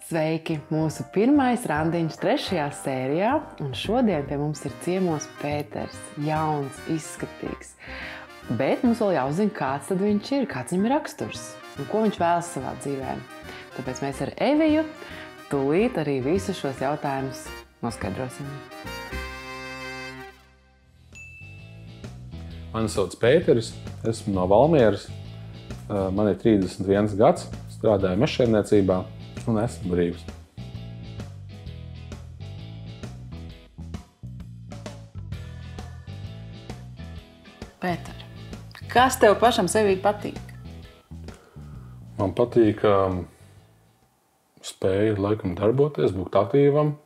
Sveiki! Mūsu pirmais randiņš 3. sērijā, un šodien pie mums ir ciemos Pēters. Jauns, izskatīgs. Bet mums vēl jāuzzina, kāds tad viņš ir, kāds viņam ir raksturs un ko viņš vēlas savā dzīvē. Tāpēc mēs ar Eviju tūlīt arī visus šos jautājumus noskaidrosim. Mani sauc Pēteris, esmu no Valmieras. Man ir 31 gads, strādāju mežsaimniecībā un esmu brīvs. Pēter, kas tev pašam sevī patīk? Man patīk spēja laikam darboties, būt aktīvam,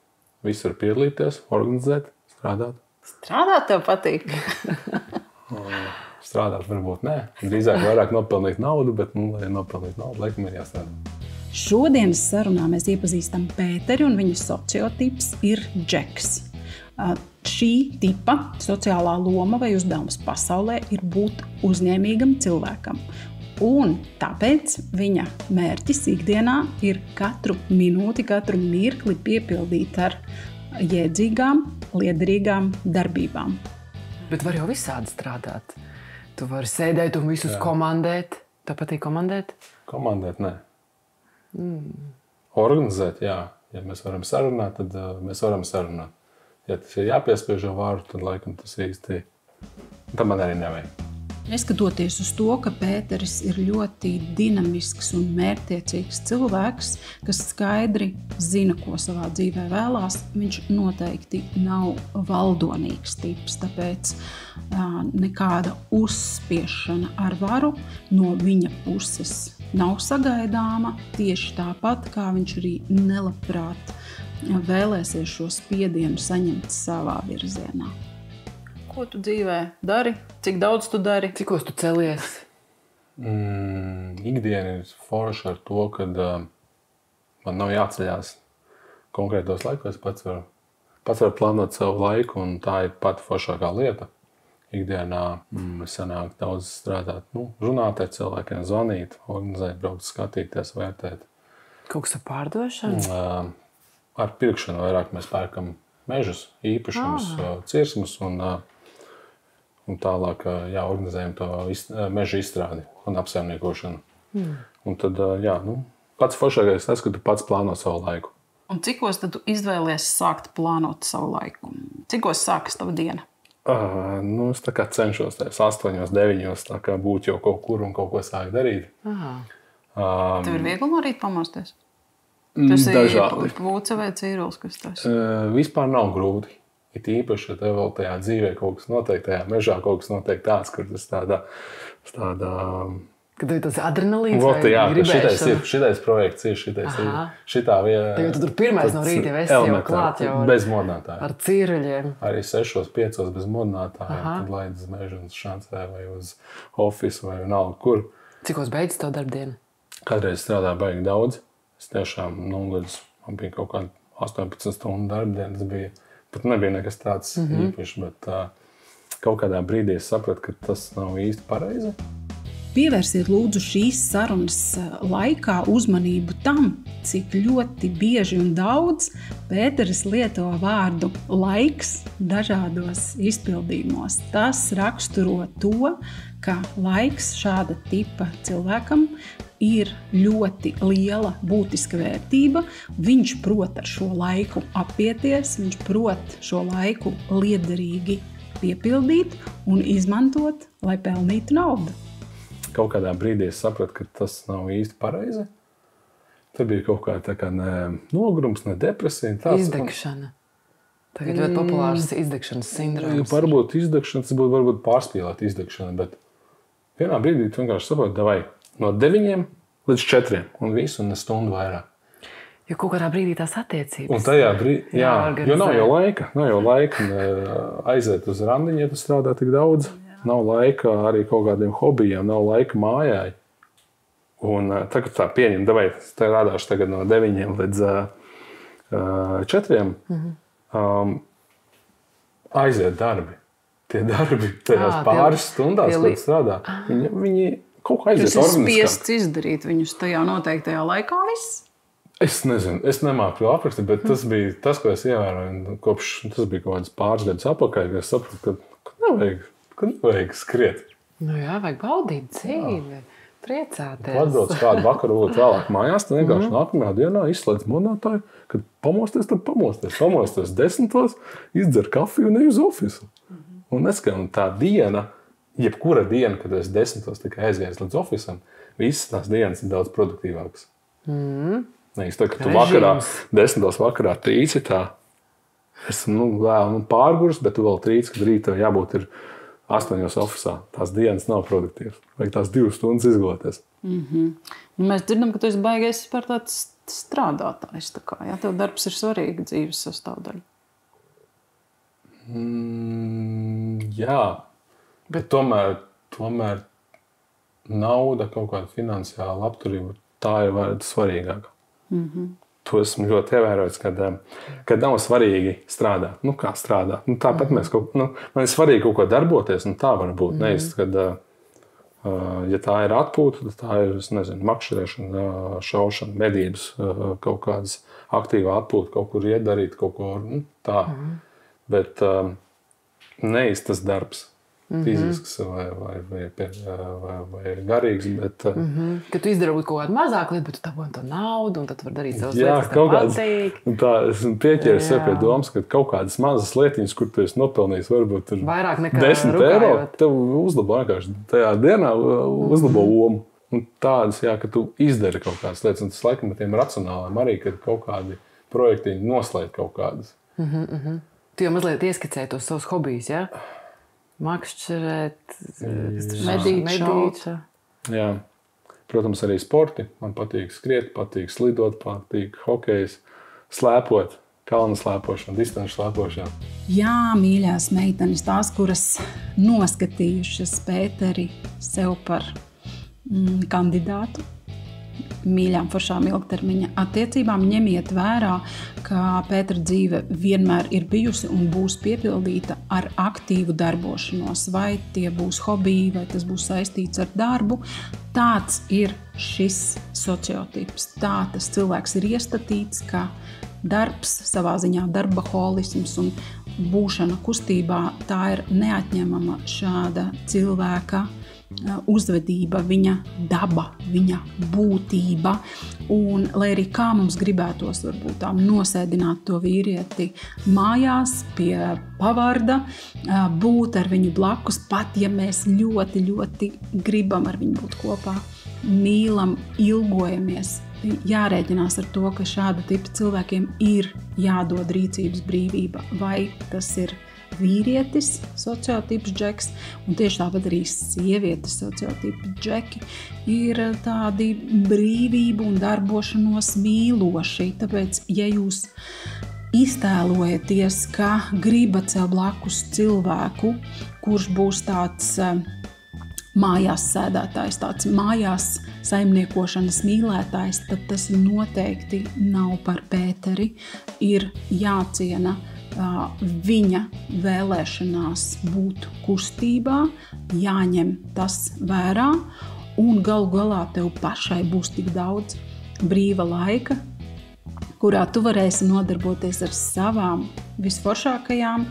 visur piedalīties, organizēt, strādāt. Strādāt tev patīk? Strādāt varbūt nē. Drīzāk vairāk nopelnīt naudu, bet, lai nopelnīt naudu, laikam ir jāstrādā. Šodienas sarunā mēs iepazīstam Pēteri un viņa sociotips ir Džeks. Šī tipa sociālā loma vai uzdevums pasaulē ir būt uzņēmīgam cilvēkam. Un tāpēc viņa mērķis ikdienā ir katru minūti, katru mirkli piepildīt ar jēdzīgām, liederīgām darbībām. Bet var jau visādi strādāt. Tu vari sēdēt un visus komandēt. Tev patīk komandēt? Komandēt, nē. Organizēt, jā. Ja mēs varam sarunāt, tad mēs varam sarunāt. Ja tas ir jāpiespiež jau vārdu, tad laikam tas īsti... Tad man arī nevajag. Neskatoties uz to, ka Pēteris ir ļoti dinamisks un mērķtiecīgs cilvēks, kas skaidri zina, ko savā dzīvē vēlās, viņš noteikti nav valdonīgs tips, tāpēc nekāda uzspiešana ar varu no viņa puses nav sagaidāma, tieši tāpat, kā viņš arī nelabprāt vēlēsies šo spiedienu saņemt savā virzienā. Ko tu dzīvē dari? Cik daudz tu dari? Cikos tu celies? Ikdiena ir forša ar to, kad man nav jāceļās konkrētos laikos. Pats var plānot savu laiku, un tā ir pati foršākā lieta. Ikdienā sanāk daudz strādāt, runāt ar cilvēkiem, zvanīt, organizēt, braukt, skatīties, vērtēt. Kaut kas ar pārdošanu? Ar pirkšanu vairāk mēs pērkam mežus, īpašumus, cirsmus un tālāk organizējam to mežu izstrādi un apsaimniekošanu. Un tad, pats foršākais tas, ka tu pats plāno savu laiku. Un cikos tad tu izvēlies sākt plānot savu laiku? Cikos sākas tava diena? Es tā kā cenšos 8, 9, tā kā būt jau kaut kur un kaut ko sākt darīt. Tev ir viegli no rīta pamosties? Dažādi. Tas ir Būce vai Cīrulis, kas tas? Vispār nav grūti. It īpaši, ja tev vēl tajā dzīvē kaut kas notiek, tajā mežā kaut kas notiek tāds, kur tas tādā... Kad tev ir tas adrenalīns vai gribēšana? Šitais projekts ir, šitā vieta... Tev tur pirmais no rīta esi jau klāt jau bez modinātāja. Ar cīruļiem. Arī 6, 5 bez modinātāja. Tad laid uz mežu un šancē vai uz ofisu vai vienalga kur. Cikos beidzas tev darbdiena? Kādreiz strādāju baigi daudz. Es tiešām man bija kaut kāda 18 stundu darbdienas bija. Pat nebija nekas tāds īpašs, bet kaut kādā brīdī es sapratu, ka tas nav īsti pareizi. Pievērsiet lūdzu šīs sarunas laikā uzmanību tam, cik ļoti bieži un daudz Pēteris lieto vārdu laiks dažādos izpildījumos. Tas raksturo to, ka laiks šāda tipa cilvēkam ir ļoti liela būtiska vērtība. Viņš prot ar šo laiku apieties, viņš prot šo laiku liederīgi piepildīt un izmantot, lai pelnītu naudu. Kaut kādā brīdī es sapratu, ka tas nav īsti pareizi. Tad bija kaut kā nogurums, ne depresija. Izdegšana. Tagad ļoti populārs izdegšanas sindroms. Varbūt izdegšana, tas būtu varbūt pārspīlēt izdegšana, bet vienā brīdī tu vienkārši saproti, vai no 9 līdz 4 un visu, un ne stundu vairāk. Jo kaut kādā brīdī tās attiecības. Un tajā brīdī, jo nav jau laika aiziet uz randiņu, ja tu strādā tik daudz. Nav laika arī kaut kādiem hobijiem, nav laika mājai. Un tagad tā pieņem, strādāšu tagad no 9 līdz 4. Aiziet darbi. Tie darbi tajās pāris stundās, kad strādā. Viņi kaut kā aiziet organiskāk. Jūs esat spiests izdarīt viņus tajā noteiktajā laikā viss? Es nezinu, es nemāku to aprakstīt, bet tas bija tas, ko es ievēroju. Kopš tas bija kaut kāds pāris gadus atpakaļ, kad es sapratu, ka nevajag skriet. Nu jā, vajag baudīt dzīvi, priecāties. Atbrauc kādu vakaru, vēlāk mājās, tad vienkārši nākamajā dienā izslēdz monētāju, kad pamosties, tad pamosties. Pamosties 10, izdzer kafiju un ej uz ofisu. Un neskan tā diena, jebkura diena, kad es 10 tikai aizies līdz ofisam, visas tās dienas ir daudz produktīvākas. Nevis tā, ka tu vakarā, 10 vakarā trīci tā. Esmu vēl pārgurs, bet tu vēl trīci, kad rītā jābūt ir 8 ofisā. Tās dienas nav produktīvas. Vajag tās 2 stundas izgulēties. Mēs dzirdam, ka tu esi baigais par tāds strādātājs. Tev darbs ir svarīga dzīves sastāvdaļa. Jā, bet tomēr nauda, kaut kāda finansiāla labturība, tā ir svarīgāka. To esmu ļoti ievērojis, kad nav svarīgi strādāt. Kā strādāt? Tāpat mēs man ir svarīgi kaut ko darboties, un tā var būt. Nevis, kad, ja tā ir atpūta, tad tā ir, makšķerēšana, šaušana, medības, kaut kādas aktīva atpūta, kaut kur iet darīt, kaut ko tā. Bet nevis tas darbs. Fizisks vai garīgs. Bet, Kad tu izdari kaut kādu mazāku lietu, bet tu dabūji to naudu, un tad tu vari darīt savas lietas, kas tev patīk. Tā esmu pieķēries sev pie domas, ka kaut kādas mazas lietiņas, kur tu esi nopelnījis, varbūt ir vairāk nekā 10 eiro, tev uzlabo vienkārši tajā dienā uzlabo omu. Un tādas, ka tu izdari kaut kādas lietas, un tas laikam ar tiem racionāliem arī, kad kaut kādi projektiņi noslēdz kaut kādas. Tu jau mazliet ieskicēji tos savus hobijus, ja? Makšķerēt, medīt. Jā. Protams, arī sporti. Man patīk skriet, patīk slidot, patīk hokejs, slēpot, kalnu slēpošana, distanču slēpošana. Jā, mīļās meitenes, tās, kuras noskatījušas Pēteri sev par kandidātu mīļām foršām ilgtermiņa attiecībām, ņemiet vērā, ka Pētera dzīve vienmēr ir bijusi un būs piepildīta ar aktīvu darbošanos. Vai tie būs hobiji, vai tas būs saistīts ar darbu. Tāds ir šis sociotips. Tā tas cilvēks ir iestatīts, ka darbs, savā ziņā darbaholisms un būšana kustībā, tā ir neatņemama šāda cilvēka uzvedība, viņa daba, viņa būtība. Un, lai arī kā mums gribētos varbūt nosēdināt to vīrieti mājās pie pavarda, būt ar viņu blakus, pat ja mēs ļoti, ļoti gribam ar viņu būt kopā, mīlam, ilgojamies, jārēķinās ar to, ka šāda tipa cilvēkiem ir jādod rīcības brīvība. Vai tas ir vīrietis, sociotips džeks, un tieši tāpat arī sievietes sociotips džeki ir tādi brīvību un darbošanos mīloši. Tāpēc, ja jūs iztēlojaties, ka gribat sev blakus cilvēku, kurš būs tāds mājās sēdētājs, tāds mājās saimniekošanas mīlētājs, tad tas noteikti nav par Pēteri. Ir jāciena viņa vēlēšanās būt kustībā, jāņem tas vērā, un galu galā tev pašai būs tik daudz brīva laika, kurā tu varēsi nodarboties ar savām visforšākajām,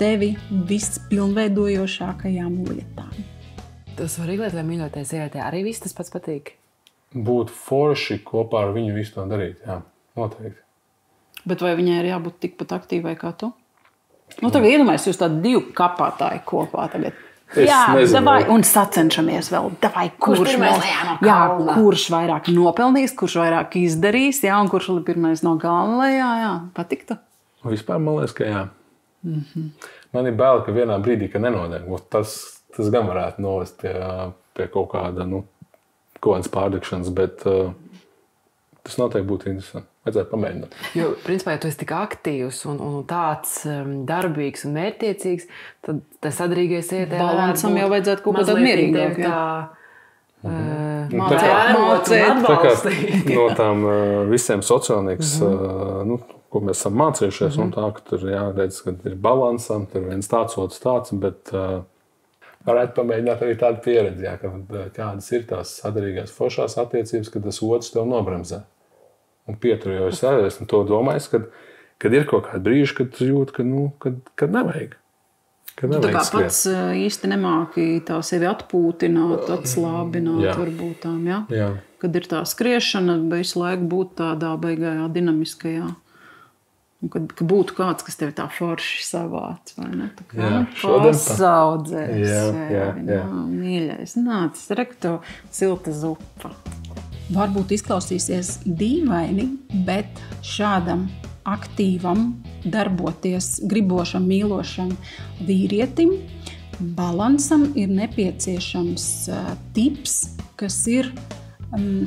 tevi vispilnveidojošākajām lietām. Tas svarīgi, lai mīļoties sievietē arī viss tas pats patīk? Būt forši kopā ar viņu visu to darīt, jā, noteikti. Bet vai viņai ir jābūt tikpat aktīvai kā tu? Tagad iedomājies, jūs tādi 2 kapātāji kopā tagad. Davai, un sacenšamies vēl. Davai, kurš vairāk nopelnīs, kurš vairāk izdarīs, un kurš pirmais no galva lejā, patiktu? Vispār man liekas, ka jā. Man ir bail, ka vienā brīdī, ka nenodēm. Tas gan varētu novest pie kaut kādas pārdekšanas, bet tas noteikti būtu interesanti. Vajadzētu pamēģināt. Jo, principā, ja tu esi tik aktīvs un tāds darbīgs un mērķtiecīgs, tad tas sadrīgais iet balansam jau vajadzētu kaut ko tādu mierīgāk. Mācīt. No tām visiem sociālnieks, ko mēs esam mācījušies, un tā, ka tur jāredz, ka ir balansam, tur viens tāds, otrs tāds, bet varētu pamēģināt arī tādu pieredzi, kādas ir tās sadarīgās foršās attiecības, kad tas otrs tev nobremzē. un pieturējos arī. Esmu to domājis, kad ir kaut kādi brīži, kad tu jūti, kad nevajag. Tu tā kā pats īsti nemāki tā sevi atpūtināt, atslābināt varbūt tām, ja? Jā. Kad ir tā skriešana, visu laiku būt tādā baigajā dinamiskajā. Un kad būtu kāds, kas tevi tā forši savāc, vai ne? Tā kā pasaudzēs. Jā. Mīļais, nāc, rekto silta zupa. Varbūt izklausīsies dīvaini, bet šādam aktīvam, darboties, gribošam, mīlošam vīrietim, balansam ir nepieciešams tips, kas ir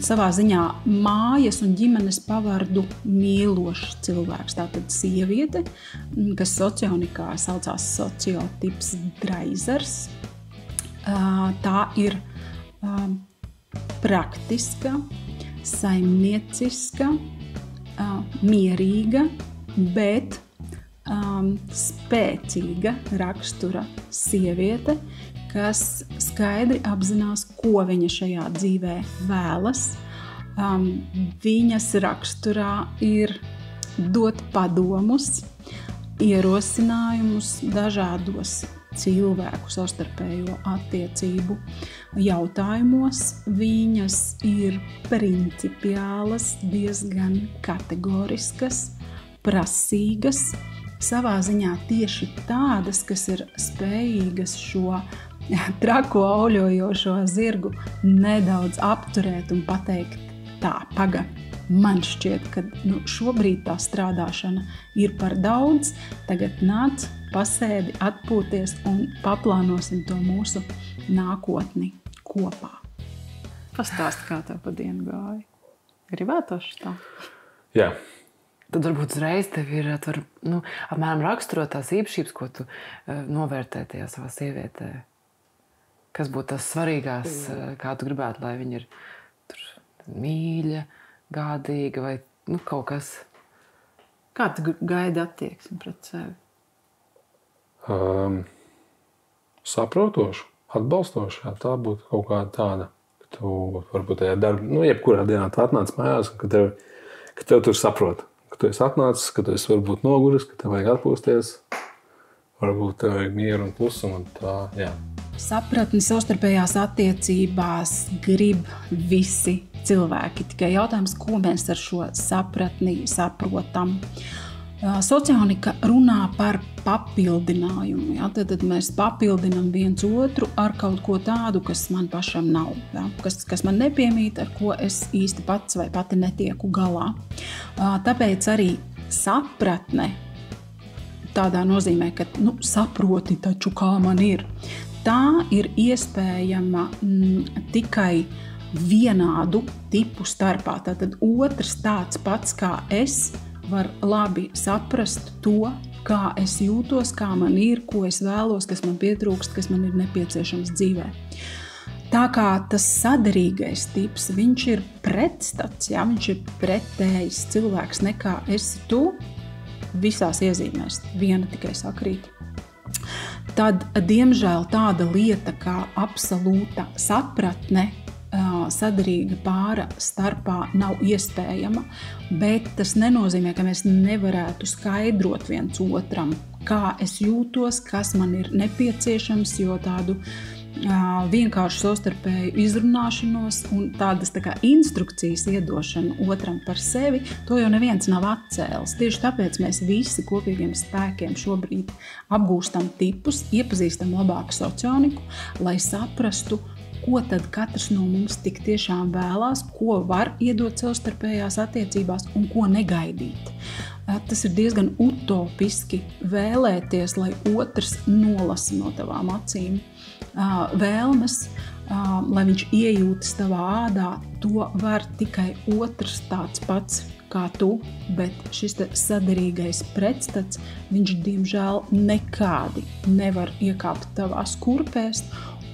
savā ziņā mājas un ģimenes pavardu mīlošs cilvēks. Tātad sieviete, kas socionikā saucās sociotips Dreizers. Tā ir praktiska, saimnieciska, mierīga, bet spēcīga rakstura sieviete, kas skaidri apzinās, ko viņa šajā dzīvē vēlas. Viņas raksturā ir dot padomus, ierosinājumus dažādos cilvēku savstarpējo attiecību jautājumos. Viņas ir principiālas, diezgan kategoriskas, prasīgas, savā ziņā tieši tādas, kas ir spējīgas šo trako auļojošo zirgu nedaudz apturēt un pateikt tā, paga. Man šķiet, ka šobrīd tā strādāšana ir par daudz. Tagad nāc, pasēdi, atpūties un paplānosim to mūsu nākotni kopā. Pastāsti, kā tev pa dienu gāja. Gribētos tā? Jā. Tad varbūt uzreiz tev ir apmēram raksturot tās īpašības, ko tu novērtē tajā savā sievietē. Kas būtu tas svarīgās, kā tu gribētu, lai viņa ir mīļa, gādīga vai kaut kas? Kā tu gaidi attieksmi pret sevi? Saprotošu, atbalstošu. Tā būtu kaut kāda tāda, ka tu varbūt tajā darba, jebkurā dienā tu atnāc mājās, un ka tev tur saprot. Ka tu esi atnācis, ka tu esi varbūt noguris, ka tev vajag atpūsties, varbūt tev vajag mieru un klusumu un tā, jā. Sapratni savstarpējās attiecībās grib visi cilvēki. Tikai jautājums, ko mēs ar šo sapratni saprotam. Socionika runā par papildinājumu. Ja? Tad mēs papildinām viens otru ar kaut ko tādu, kas man pašam nav. Ja? Kas man nepiemīt, ar ko es īsti pats vai pati netieku galā. Tāpēc arī sapratne tādā nozīmē, ka saproti taču, kā man ir. Tā ir iespējama tikai vienādu tipu starpā. Tātad otrs tāds pats kā es var labi saprast to, kā es jūtos, kā man ir, ko es vēlos, kas man pietrūkst, kas man ir nepieciešams dzīvē. Tā kā tas saderīgais tips, viņš ir pretstats, ja? Viņš ir pretējs cilvēks nekā esi tu, visās iezīmēs, viena tikai sakrīt. Tad, diemžēl, tāda lieta kā absolūta sapratne sadarīga pāra starpā nav iespējama, bet tas nenozīmē, ka mēs nevarētu skaidrot viens otram, kā es jūtos, kas man ir nepieciešams, jo tādu vienkārši savstarpēju izrunāšanos un tādas tā kā instrukcijas iedošanu otram par sevi, to jau neviens nav atcēlis. Tieši tāpēc mēs visi kopīgiem spēkiem šobrīd apgūstam tipus, iepazīstam labāku socioniku, lai saprastu, ko tad katrs no mums tik tiešām vēlās, ko var iedot savstarpējās attiecībās un ko negaidīt. Tas ir diezgan utopiski vēlēties, lai otrs nolasa no tavām acīm vēlmes, lai viņš iejūtas tavā ādā, to var tikai otrs tāds pats kā tu, bet šis saderīgais pretstats, viņš diemžēl nekādi nevar iekāpt tavās kurpēs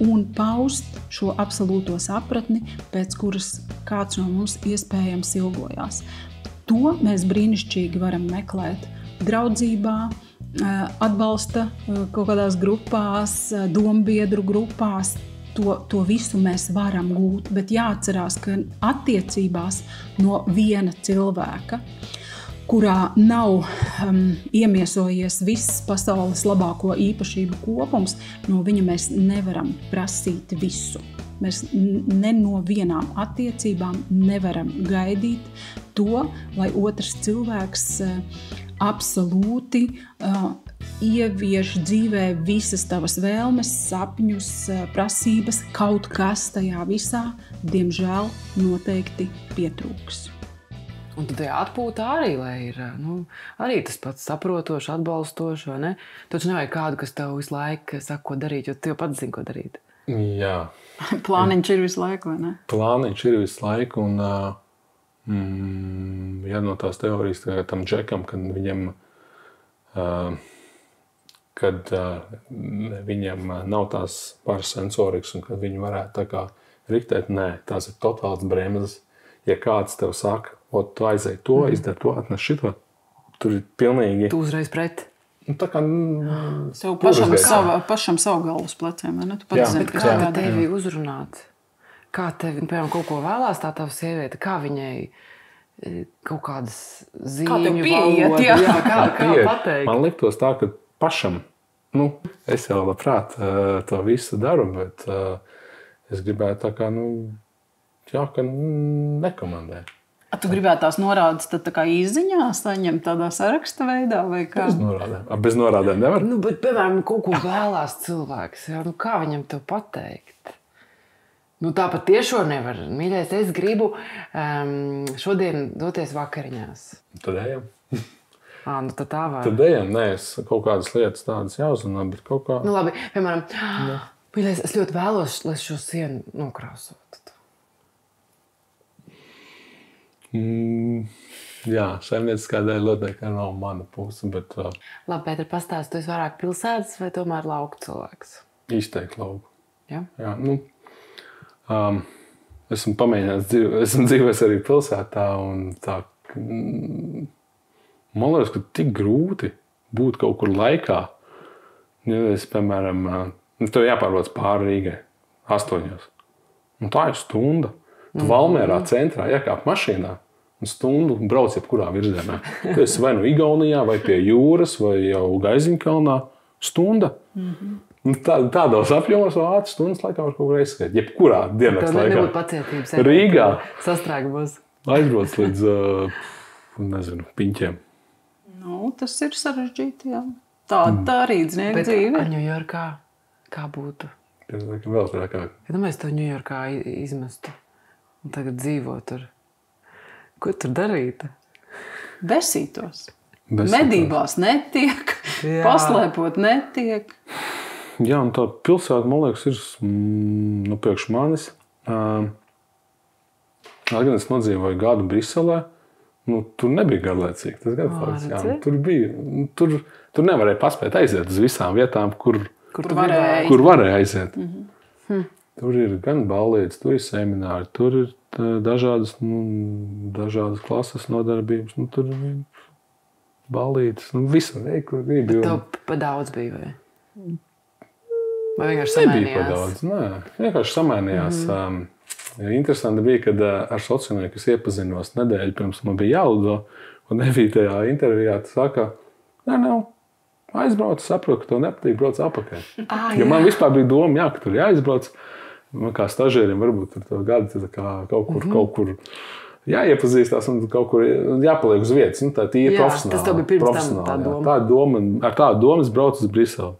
un paust šo absolūto sapratni, pēc kuras kāds no mums iespējams ilgojās. To mēs brīnišķīgi varam meklēt draudzībā, atbalsta kaut kādās grupās, dombiedru grupās. to visu mēs varam gūt, bet jāatcerās, ka attiecībās no viena cilvēka, kurā nav iemiesojies viss pasaules labāko īpašību kopums, no viņa mēs nevaram prasīt visu. Mēs ne no vienām attiecībām nevaram gaidīt to, lai otrs cilvēks absolūti ievieš dzīvē visas tavas vēlmes, sapņus, prasības, kaut kas tajā visā, diemžēl, noteikti pietrūks. Un tad atpūta arī, lai ir arī tas pats saprotoši, atbalstoši, vai ne? Taču nevajag kādu, kas tev visu laiku saka, ko darīt, jo tu jau pats zini, ko darīt. Jā. Plāniņš ir visu laiku, vai ne? Plāniņš ir visu laiku, un no tās teorijas tam džekam, kad viņam nav tās pašsensorikas, un kad viņi varētu tā kā riktēt, nē, tās ir totāls bremzes. Ja kāds tev saka, tu aizēj to, izdari to, atnes šito, tur ir pilnīgi... Tu uzreiz pret. Tā kā... Tev pašam savu galvu uz pleciem, vai ne? Tu pats zini, kā tevi uzrunāt? Kā tevi, piemēram, kaut ko vēlās tā tava sieviete? Kā viņai kaut kādas zīmju valoda? Jā, kā pateikt? Man liktos tā, ka pašam, es jau labprāt to visu daru, bet es gribētu tā kā, ka nekomandē. Tu gribētu tās norādes tad tā kā izziņā saņemt tādā saraksta veidā vai kā? Bez norādēm nevar? Bet, piemēram, kaut ko vēlās cilvēks. Jā, kā viņam to pateikt? Tāpat tiešo nevar. Mīļais, es gribu šodien doties vakariņās. Tad ejam. Tad tā var. Tad ejam, nē, es kaut kādas lietas tādas jāuzrunā, bet kaut kā... Labi, piemēram, mīļais, es ļoti vēlos, lai šo sienu nokrāsotu. Jā, saimnieciskā dēļ noteikti nav mana puse, bet... Labi, Pēter, pastāst, tu esi vairāk pilsētas vai tomēr lauku cilvēks? Izteikti lauku. Jā? Jā, esmu pamēģinājis esmu dzīvojis arī pilsētā, un tā... Man liekas, ka tik grūti būt kaut kur laikā. Ja es, piemēram, tev jāpārbrauc pāri Rīgai 8. Un tā ir stunda. Tu Valmērā centrā iekāp mašīnā un stundu brauc jebkurā virzienā. Tu esi vai Igaunijā, vai pie jūras, vai jau Gaiziņkalnā. Stunda. Tādos apjomos vēl ātri stundas laikā var kaut kur aizskriet. Jebkurā dienas laikā. Tev nebūtu pacietības. Rīgā. Sastrēgumos. Aizbrauc līdz, Piņķiem. Tas ir sarežģīti, jā. Tā arī dznieka dzīve. Bet Ņujorkā kā būtu? Vēl trakāk. Ja mēs to Ņujorkā izmestu un tagad dzīvo tur, ko tur darīt? Besītos. Medībās netiek, paslēpot netiek. Jā, un tā pilsēta, man liekas, ir priekš manis. Gan es nodzīvoju gadu Briselē, tur nebija garlaicīgi. Tas gadfāks, jā. Tur bija, tur nevarēja paspēt aiziet uz visām vietām, kur varēja aiziet. Tur ir gan ballītes, tur ir semināri, tur ir dažādas klases nodarbības, tur ir ballītes, visu veidu, kur gribi. Bet tev pa daudz bija, vai? Vai vienkārši samainījās? Nebija pa daudz, nē. Vienkārši samainījās. Interesanti bija, kad ar sociālnieku es iepazinos nedēļu pirms man bija jālido, un nebija tajā intervijā, tu saka, aizbrauc, saprotu, ka tev nepatīk, brauc apakaļ. Jo man vispār bija doma, ka tur jāizbrauc. Man kā stažieriem varbūt tur gadi kaut kur jāiepazīstās un kaut kur jāpaliek uz vietas. Tā ir profesionāli. Tas tev bija pirms tam tā doma. Ar tādu domu es braucu uz Briseli.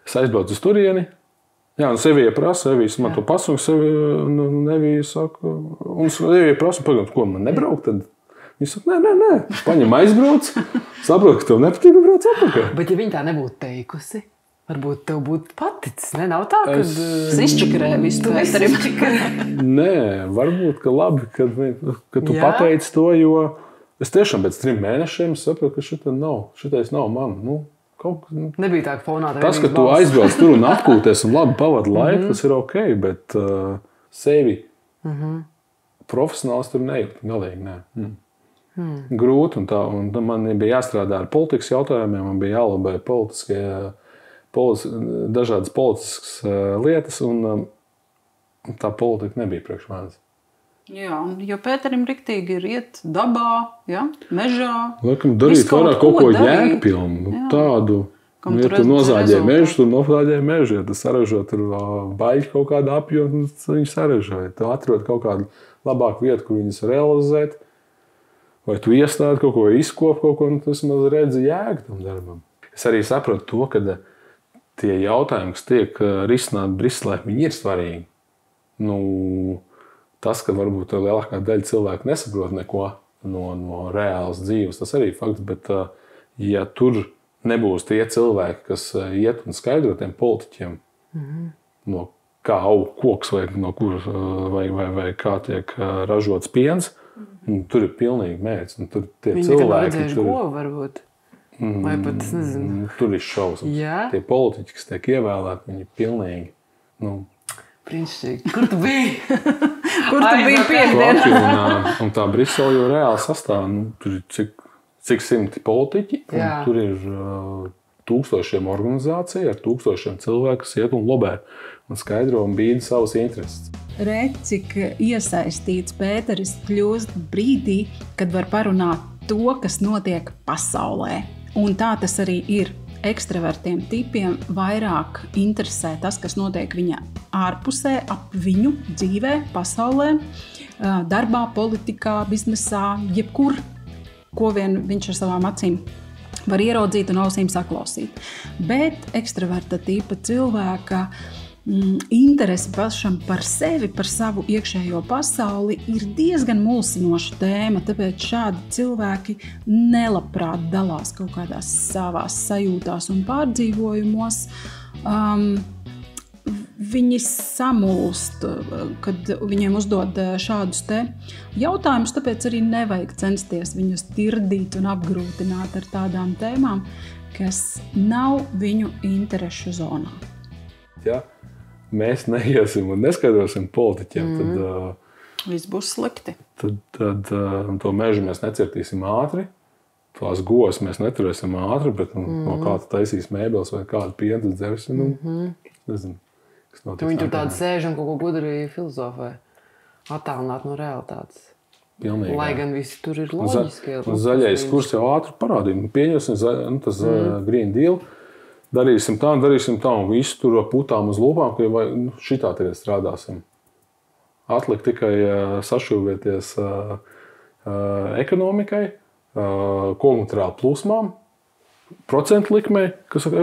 Es aizbraucu uz turieni. Jā, un Sevija prasa, man to pasungu, Sevija saka, un Sevija prasa, ko man nebraukt tad? Viņa saka, nē, paņem aizbrauc, saprot, ka tev nepatīk, brauc apakaļ. Bet ja viņa tā nebūtu teikusi, varbūt tev būtu paticis, ne? Nav tā, kad... Es izčakarē visu Nē, varbūt, ka labi, kad tu pateici to, jo es tiešām pēc 3 mēnešiem saprotu, ka šitais nav man. Nebija tā, ka fonā tev tas, ka tu aizbrauc tur un atpūties un labi pavadi laiku, tas ir ok, bet sevi profesionāls tur nejūt, galīgi nē. Grūti un tā, un man bija jāstrādā ar politikas jautājumiem, man bija jālabē politiskie dažādas politiskas lietas, un tā politika nebija priekš manis. Jā, jo Pēterim riktīgi ir iet dabā, ja, mežā. Laikam darīt vairāk kaut ko jēgpilnu, tādu. Ja tu nozāģēji mežu, tu nozāģēji mežu. Ja tu saražo tur baļķi kaut kādu apjomu, viņš saražoja. Tu atrod kaut kādu labāku vietu, kur viņus realizēt. Vai tu iestādi kaut ko, izkop kaut ko, un tu vismaz redzi jēgu tam darbam. Es arī saprotu to, ka tie jautājumi, kas tiek risināti Briselē, viņi ir svarīgi. Tas, ka varbūt lielākā daļa cilvēku nesaprot neko no reālas dzīves, tas arī fakts, bet ja tur nebūs tie cilvēki, kas iet un skaidro tiem politiķiem, no kā aug koks vai no kur vai kā tiek ražots piens, tur ir pilnīgi mērķis. Tur tie viņi cilvēki, govu varbūt. Vai pat, es nezinu. Tur ir šausmas. Tie politiķi, kas tiek ievēlēti, viņi ir pilnīgi, Brīnišķīgi. Kur tu biji? Kur tu biji piekdienā? Un tā Brisele jau reāli sastāv. Tur ir cik simti politiķi, un tur ir tūkstošiem organizāciju ar tūkstošiem cilvēku, kas iet un lobē un skaidro un bīda savas intereses. Redz, cik iesaistīts Pēteris kļūst brīdī, kad var parunāt to, kas notiek pasaulē. Un tā tas arī ir. Ekstravertiem tipiem vairāk interesē tas, kas notiek viņa ārpusē, ap viņu dzīvē, pasaulē, darbā, politikā, biznesā, jebkur, ko vien viņš ar savām acīm var ieraudzīt un ausīm saklausīt. Bet ekstraverta tipa cilvēka interese pašam par sevi, par savu iekšējo pasauli ir diezgan mulsinoša tēma, tāpēc šādi cilvēki nelabprāt dalās kaut kādās savās sajūtās un pārdzīvojumos. Viņi samulst, kad viņiem uzdod šādus te jautājumus, tāpēc arī nevajag censties viņus tirdīt un apgrūtināt ar tādām tēmām, kas nav viņu interešu zonā. Ja mēs neiesim un neskaidrosim politiķiem, tad viss būs slikti. Tad to mežu mēs necirtīsim ātri, tās govs mēs neturēsim ātri, bet no kāda taisīs mēbeles vai kādu pienu dzersim, nezinu, kas notiks. Viņi tur tādi sēž un kaut ko gudri filozofē, attālināt no realitātes. Pilnīgi. Lai gan visi tur ir loģiski. Zaļais kurs jau ātri parādīja. Pieņemsim tas Green Deal. Darīsim tā, un visu tur putām uz lūpām, ka šitā tagad strādāsim. Atliek tikai sašūvēties ekonomikai, konjunkturāli plūsmām, procentu likmei, kas saka,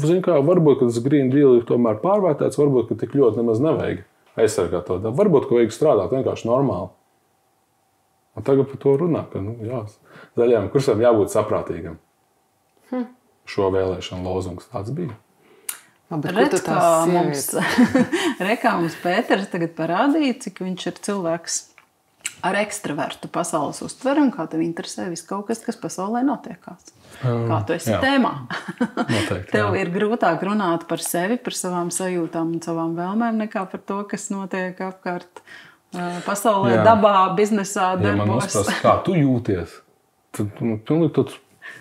zin kā, varbūt, ka tas Green Deal ir tomēr pārvērtēts, varbūt, ka tik ļoti nemaz nevajag aizsargāt to. Varbūt, ka vajag strādāt vienkārši normāli. Un tagad par to runā, ka zaļajām kursām jābūt saprātīgam. Šo vēlēšanu lozungs tāds bija. Redz, kā mums Pēters tagad parādīja, cik viņš ir cilvēks ar ekstravertu pasaules uztveru un kā tev interesē viss kaut kas, kas pasaulē notiekās. Kā tu esi tēmā. Noteikti, tev ir grūtāk runāt par sevi, par savām sajūtām un savām vēlmēm, nekā par to, kas notiek apkārt pasaulē, dabā, biznesā, darbos. Ja man uzprast, kā tu jūties, tad pilnīgi tāds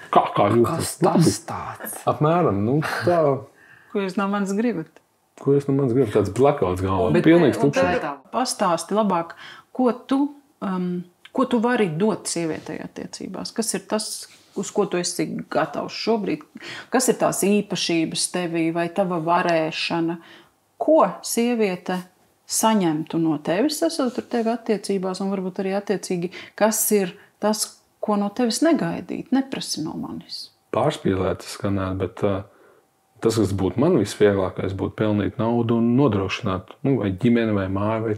kā jūtas? Kas tas tāds? Apmēram, tā. Ko jūs no manis gribat? Ko jūs no manis gribat? Tāds blackouts galvā. Pilnīgs tukšs. Pastāsti labāk, ko tu vari dot sievietei attiecībās? Kas ir tas, uz ko tu esi gatavs šobrīd? Kas ir tās īpašības tevī vai tava varēšana? Ko sieviete saņemtu no tevis, esot ar tevi attiecībās, un varbūt arī attiecīgi, kas ir tas, ko no tevis negaidīt, neprasi no manis. Pārspīlēti skanēt, bet tas, kas būtu man visvieglākais, būtu pelnīt naudu un nodrošināt, vai ģimeni, vai māju, vai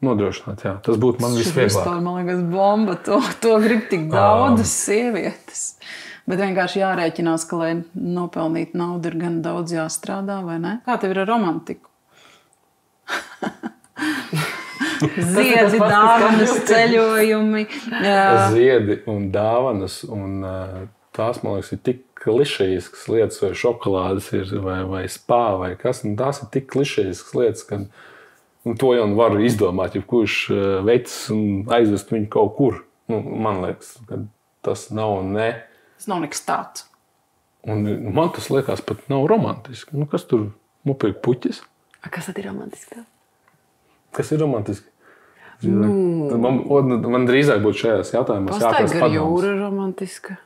nodrošināt, jā. Tas būtu man visvieglāk. Man liekas, bomba, to grib tik daudzas sievietes. Bet vienkārši jārēķinās, ka, lai nopelnītu naudu, ir gan daudz jāstrādā, vai ne? Kā tev ir ar romantiku? Ziedi, dāvanas, ceļojumi. Ziedi un dāvanas, un tās, man liekas, ir tik klišejiskas lietas, vai šokolādes ir, vai spā, vai kas. Tās ir tik klišejiskas lietas, ka to jau var izdomāt, ja kurš vecs un aizvest viņu kaut kur. Man liekas, ka tas nav Tas nav nekas tāds. Un man tas liekas pat nav romantiski. Kas tur mupīgi puķis? Kas tad ir romantiski? Kas ir romantiski? Man drīzāk būtu šajās jautājumās jāprasa padoms. Pastaigā jūra ir romantiska.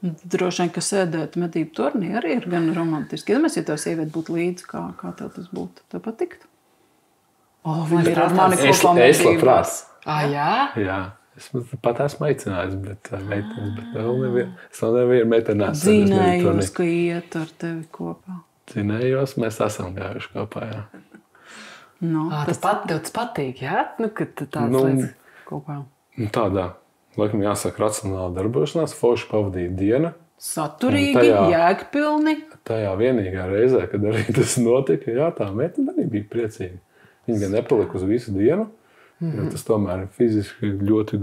Droši vien, ka sēdēt medību turnī arī ir gan romantiski. Ja tev sieviete būtu līdzi, kā tev tas būtu? Tev patiktu? Man ir mani kopā medības. Jā? Jā. Es pat esmu aicinājis, bet vēl nevienu meiteni nesmu. Zinējos, ka iet ar tevi kopā. Zinējos, mēs esam gājuši kopā, jā. Tas patīk, jā? Kad tāds lietas kopā. Tādā, laikam jāsaka, racionāla darbošanās, forši pavadīja diena. Saturīgi, jēgpilni. Tajā vienīgā reizē, kad arī tas notika, jā, tā meitene arī bija priecīga. Viņa gan nepalika uz visu dienu. Tas tomēr ir fiziski ļoti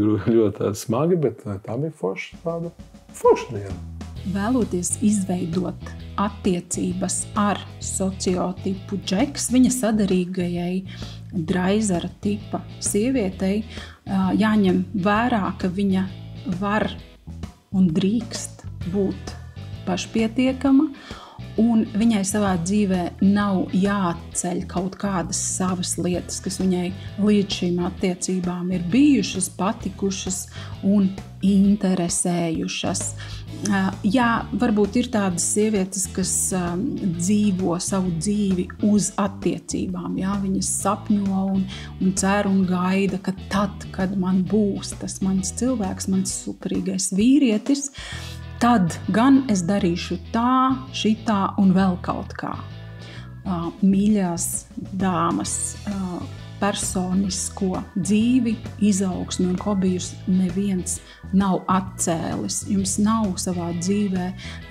smagi, bet tā bija forša diena. Vēloties izveidot attiecības ar sociotipu Džeks, viņa sadarīgajai Dreizera tipa sievietei, jāņem vērā, ka viņa var un drīkst būt pašpietiekama, un viņai savā dzīvē nav jāatceļ kaut kādas savas lietas, kas viņai līdz šīm attiecībām ir bijušas, patikušas un interesējušas. Jā, varbūt ir tādas sievietes, kas dzīvo savu dzīvi uz attiecībām. Jā, viņas sapņo un cer un gaida, ka tad, kad man būs tas mans cilvēks, mans superīgais vīrietis, tad gan es darīšu tā, šitā un vēl kaut kā. Mīļās dāmas, personisko dzīvi, izaugsmi un hobijus neviens nav atcēlis. Jums nav savā dzīvē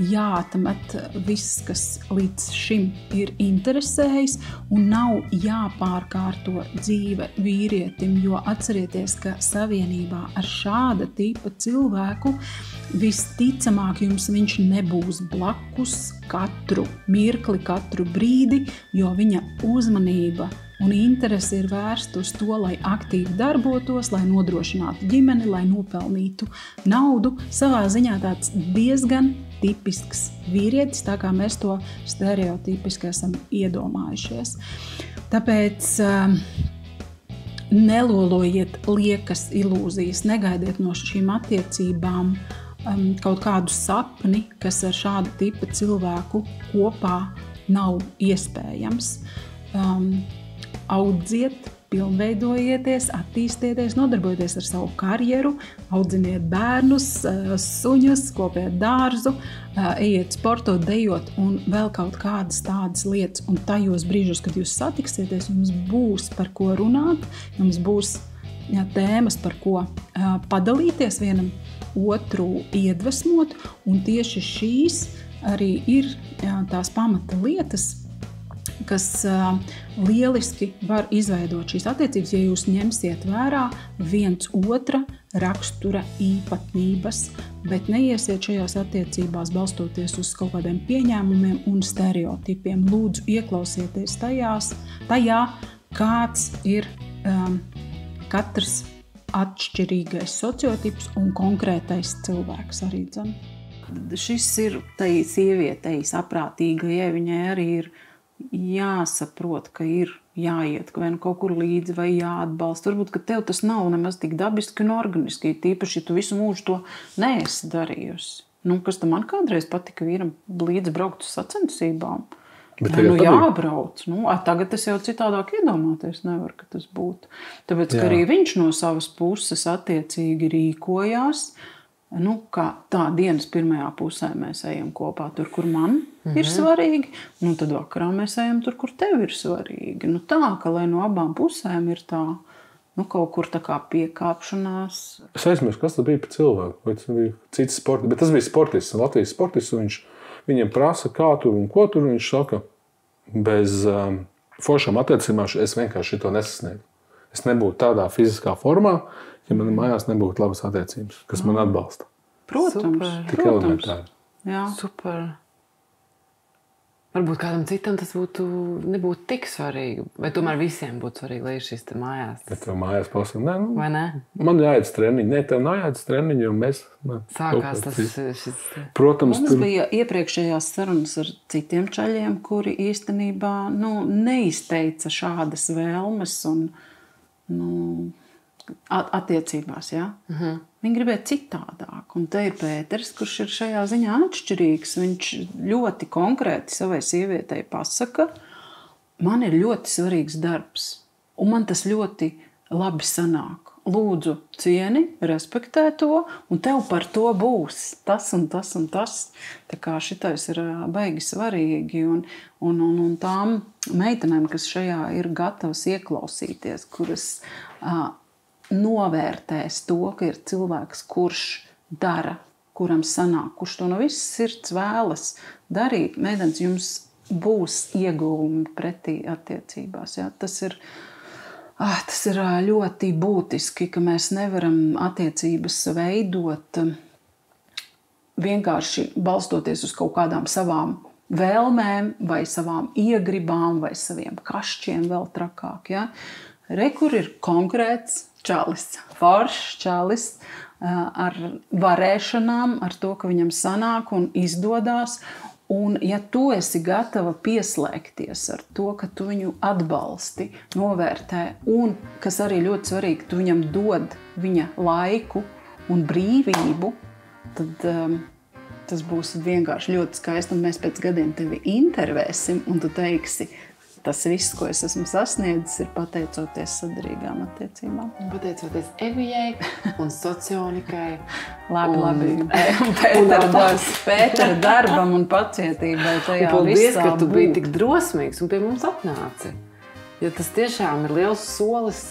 jāatmet viss, kas līdz šim ir interesējis, un nav jāpārkārto dzīve vīrietim, jo atcerieties, ka savienībā ar šāda tipa cilvēku visticamāk jums viņš nebūs blakus katru mirkli, katru brīdi, jo viņa uzmanība un interese ir vērsta uz to, lai aktīvi darbotos, lai nodrošinātu ģimeni, lai nopelnītu naudu. Savā ziņā tāds diezgan tipisks vīrietis, tā kā mēs to stereotipiski esam iedomājušies. Tāpēc nelolojiet liekas ilūzijas, negaidiet no šīm attiecībām kaut kādu sapni, kas ar šādu tipa cilvēku kopā nav iespējams. Audziet, pilnveidojieties, attīstieties, nodarbojieties ar savu karjeru, audziniet bērnus, suņus, kopiet dārzu, ejiet sportot, dejot un vēl kaut kādas tādas lietas. Un tajos brīžos, kad jūs satiksieties, jums būs par ko runāt, jums būs tēmas, par ko padalīties, vienam otru iedvesmot, un tieši šīs arī ir tās pamata lietas, kas lieliski var izveidot šīs attiecības, ja jūs ņemsiet vērā viens otra rakstura īpatnības, bet neiesiet šajās attiecībās balstoties uz kaut kādiem pieņēmumiem un stereotipiem. Lūdzu, ieklausieties tajā, kāds ir katrs atšķirīgais sociotips un konkrētais cilvēks arī dzem. Šis ir tai sievietei saprātīgajai, viņai arī ir jāsaprot, ka ir jāiet vai kaut kur līdzi vai jāatbalsta. Varbūt, ka tev tas nav nemaz tik dabiski un organiski, tīpaši, ja tu visu mūžu to neesi darījusi. Kas tam man kādreiz patika vīram līdzi braukt uz sacensībām? Jābrauc. Tagad es jau citādāk iedomāties nevaru, ka tas būtu. Tāpēc, ka arī viņš no savas puses attiecīgi rīkojās, kā tā dienas pirmajā pusē mēs ejam kopā tur, kur man ir svarīgi, tad vakarā mēs ejam tur, kur tev ir svarīgi. Tā, ka lai no abām pusēm ir tā, kaut kur tā kā piekāpšanās. Es aizmirsu, kas tas bija par cilvēku, vai tas bija cits sportists, bet tas bija sportists, Latvijas sportists, un viņam prasa, kā tur un ko tur, viņš saka, bez foršām attiecībām es vienkārši šito nesasniegu. Es nebūtu tādā fiziskā formā, ja man mājās nebūtu labas attiecības, kas man atbalsta. Protams. Tik elementāri. Jā. Super. Varbūt kādam citam tas nebūtu tik svarīgi, vai tomēr visiem būtu svarīgi, lai ir šis te mājās. Bet tev mājās pasaka, nē, Vai ne? Man jāiet uz treniņu. Nē, tev nav jāiet uz treniņu, un mēs... Sākās tas šis... Protams, Mums bija iepriekšējās sarunas ar citiem čaļiem, kuri īstenībā neizteica šādas vēlmes un attiecībās, ja? Viņi gribēja citādāk. Un te ir Pēters, kurš ir šajā ziņā atšķirīgs. Viņš ļoti konkrēti savai sievietei pasaka, man ir ļoti svarīgs darbs, un man tas ļoti labi sanāk. Lūdzu, cieni, respektē to, un tev par to būs tas un tas un tas. Tā kā šitais ir baigi svarīgi, un tām meitenēm, kas šajā ir gatavas ieklausīties, kuras novērtēs to, ka ir cilvēks, kurš dara, kuram sanāk, kurš to no visas sirds vēlas darīt. Meitenes, jums būs ieguvumi pretī attiecībās. Ja? Tas ir ļoti būtiski, ka mēs nevaram attiecības veidot vienkārši balstoties uz kaut kādām savām vēlmēm vai savām iegribām vai saviem kašķiem vēl trakāk. Ja? Kur ir konkrēts čalis, foršs čalis ar varēšanām, ar to, ka viņam sanāk un izdodās. Un ja tu esi gatava pieslēgties ar to, ka tu viņu atbalsti, novērtē un, kas arī ļoti svarīgi, tu viņam dod viņa laiku un brīvību, tad tas būs vienkārši ļoti skaisti. Un mēs pēc gadiem tevi intervēsim un tu teiksi, tas viss, ko es esmu sasniedzis, ir pateicoties sadarīgām attiecībām. Pateicoties Evijai un Socionikai. Labi. Pētera darbam un pacietībai tajā visā. Paldies, ka tu biji tik drosmīgs un pie mums atnāci. Jo tas tiešām ir liels solis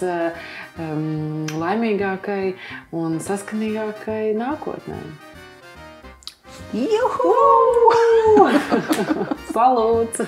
laimīgākai un saskanīgākai nākotnē. Juhu! Salūts!